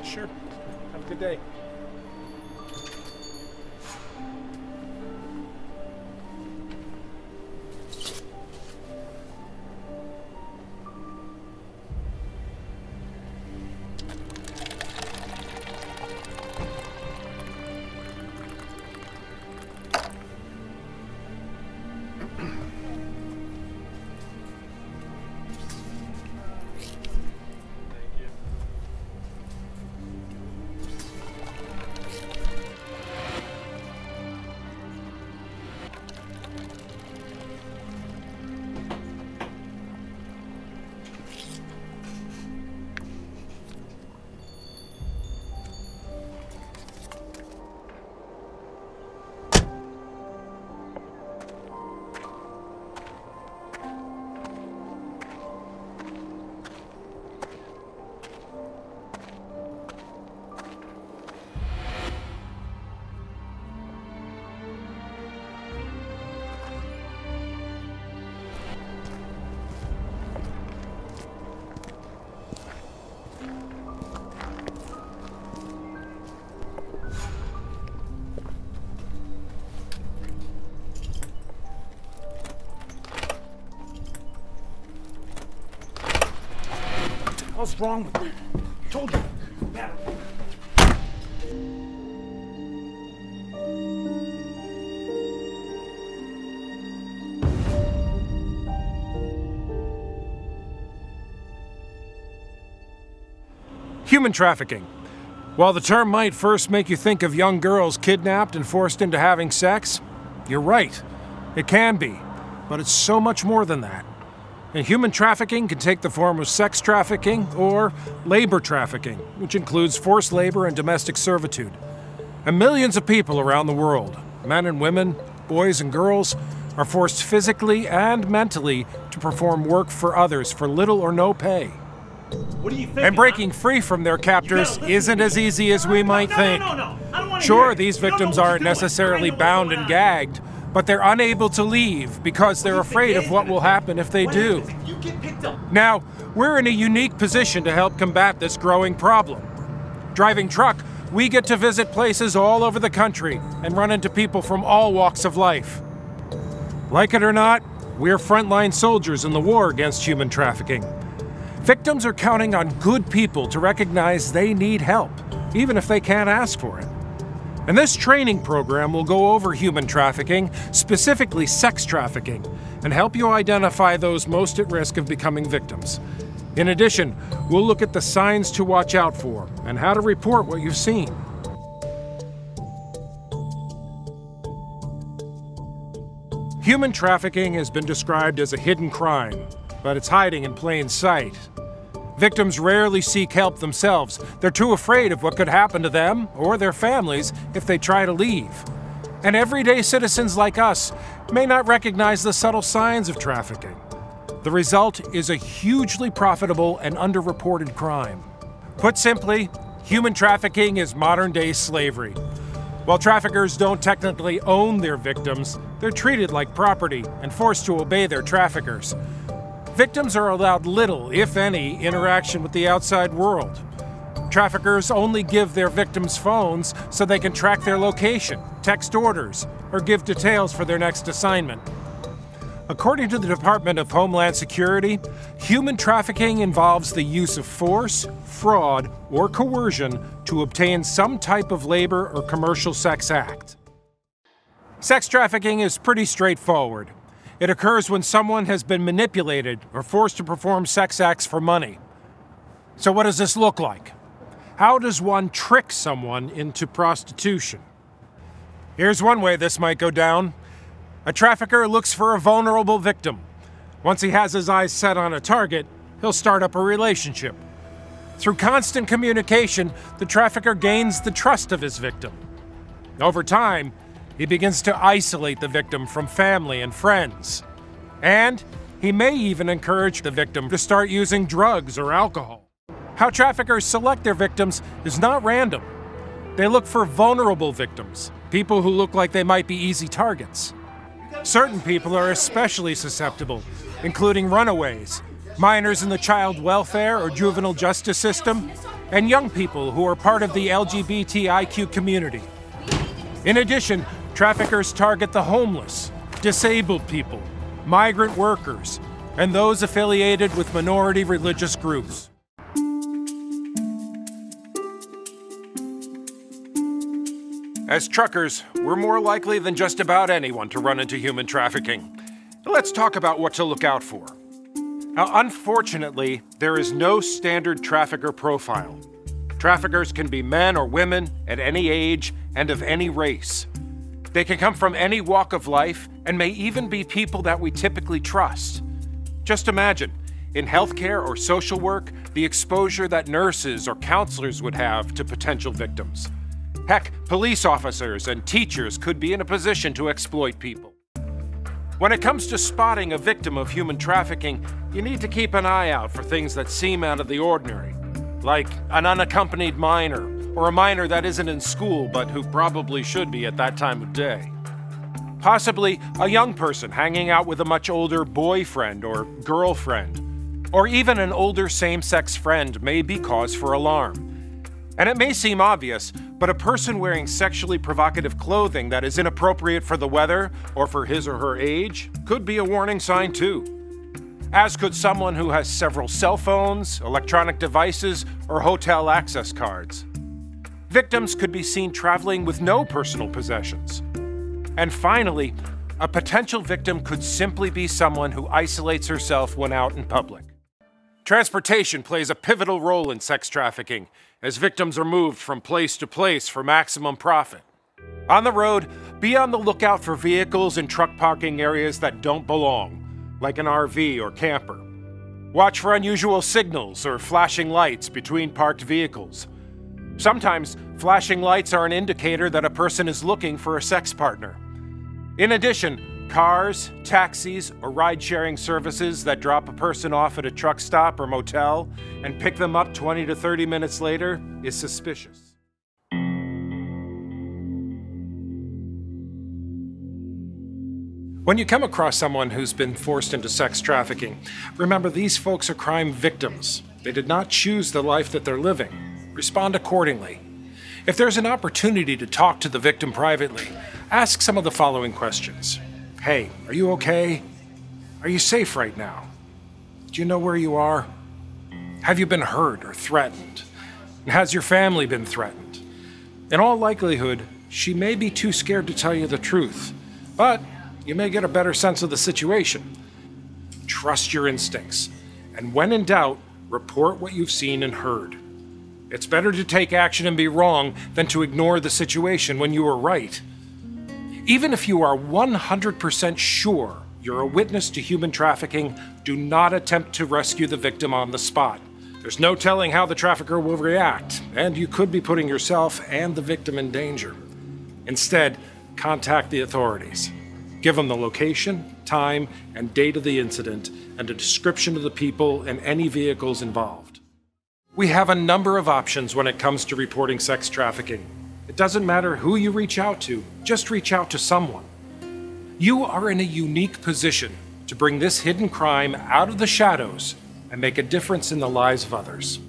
Sure. Have a good day. What's wrong with you? Told you. Yeah. Human trafficking. While the term might first make you think of young girls kidnapped and forced into having sex, you're right. It can be, but it's so much more than that. And human trafficking can take the form of sex trafficking or labor trafficking, which includes forced labor and domestic servitude. And millions of people around the world, men and women, boys and girls, are forced physically and mentally to perform work for others for little or no pay. What do you think? And breaking free from their captors isn't as easy as we might think. Sure, these victims aren't necessarily bound and gagged, but they're unable to leave because they're afraid of what will happen if they do. Now, we're in a unique position to help combat this growing problem. Driving truck, we get to visit places all over the country and run into people from all walks of life. Like it or not, we're frontline soldiers in the war against human trafficking. Victims are counting on good people to recognize they need help, even if they can't ask for it. And this training program will go over human trafficking, specifically sex trafficking, and help you identify those most at risk of becoming victims. In addition, we'll look at the signs to watch out for and how to report what you've seen. Human trafficking has been described as a hidden crime, but it's hiding in plain sight. Victims rarely seek help themselves. They're too afraid of what could happen to them or their families if they try to leave. And everyday citizens like us may not recognize the subtle signs of trafficking. The result is a hugely profitable and underreported crime. Put simply, human trafficking is modern-day slavery. While traffickers don't technically own their victims, they're treated like property and forced to obey their traffickers. Victims are allowed little, if any, interaction with the outside world. Traffickers only give their victims phones so they can track their location, text orders, or give details for their next assignment. According to the Department of Homeland Security, human trafficking involves the use of force, fraud, or coercion to obtain some type of labor or commercial sex act. Sex trafficking is pretty straightforward. It occurs when someone has been manipulated or forced to perform sex acts for money. So what does this look like? How does one trick someone into prostitution? Here's one way this might go down. A trafficker looks for a vulnerable victim. Once he has his eyes set on a target, he'll start up a relationship. Through constant communication, the trafficker gains the trust of his victim. Over time, he begins to isolate the victim from family and friends. And he may even encourage the victim to start using drugs or alcohol. How traffickers select their victims is not random. They look for vulnerable victims, people who look like they might be easy targets. Certain people are especially susceptible, including runaways, minors in the child welfare or juvenile justice system, and young people who are part of the LGBTIQ community. In addition, traffickers target the homeless, disabled people, migrant workers, and those affiliated with minority religious groups. As truckers, we're more likely than just about anyone to run into human trafficking. Let's talk about what to look out for. Now, unfortunately, there is no standard trafficker profile. Traffickers can be men or women at any age and of any race. They can come from any walk of life and may even be people that we typically trust. Just imagine, in healthcare or social work, the exposure that nurses or counselors would have to potential victims. Heck, police officers and teachers could be in a position to exploit people. When it comes to spotting a victim of human trafficking, you need to keep an eye out for things that seem out of the ordinary, like an unaccompanied minor, or a minor that isn't in school but who probably should be at that time of day. Possibly a young person hanging out with a much older boyfriend or girlfriend, or even an older same-sex friend may be cause for alarm. And it may seem obvious, but a person wearing sexually provocative clothing that is inappropriate for the weather or for his or her age could be a warning sign too. As could someone who has several cell phones, electronic devices, or hotel access cards. Victims could be seen traveling with no personal possessions. And finally, a potential victim could simply be someone who isolates herself when out in public. Transportation plays a pivotal role in sex trafficking, as victims are moved from place to place for maximum profit. On the road, be on the lookout for vehicles in truck parking areas that don't belong, like an RV or camper. Watch for unusual signals or flashing lights between parked vehicles. Sometimes, flashing lights are an indicator that a person is looking for a sex partner. In addition, cars, taxis, or ride-sharing services that drop a person off at a truck stop or motel and pick them up 20 to 30 minutes later is suspicious. When you come across someone who's been forced into sex trafficking, remember these folks are crime victims. They did not choose the life that they're living. Respond accordingly. If there's an opportunity to talk to the victim privately, ask some of the following questions. Hey, are you okay? Are you safe right now? Do you know where you are? Have you been hurt or threatened? And has your family been threatened? In all likelihood, she may be too scared to tell you the truth, but you may get a better sense of the situation. Trust your instincts, and when in doubt, report what you've seen and heard. It's better to take action and be wrong than to ignore the situation when you were right. Even if you are 100% sure you're a witness to human trafficking, do not attempt to rescue the victim on the spot. There's no telling how the trafficker will react, and you could be putting yourself and the victim in danger. Instead, contact the authorities. Give them the location, time, and date of the incident, and a description of the people and any vehicles involved. We have a number of options when it comes to reporting sex trafficking. It doesn't matter who you reach out to, just reach out to someone. You are in a unique position to bring this hidden crime out of the shadows and make a difference in the lives of others.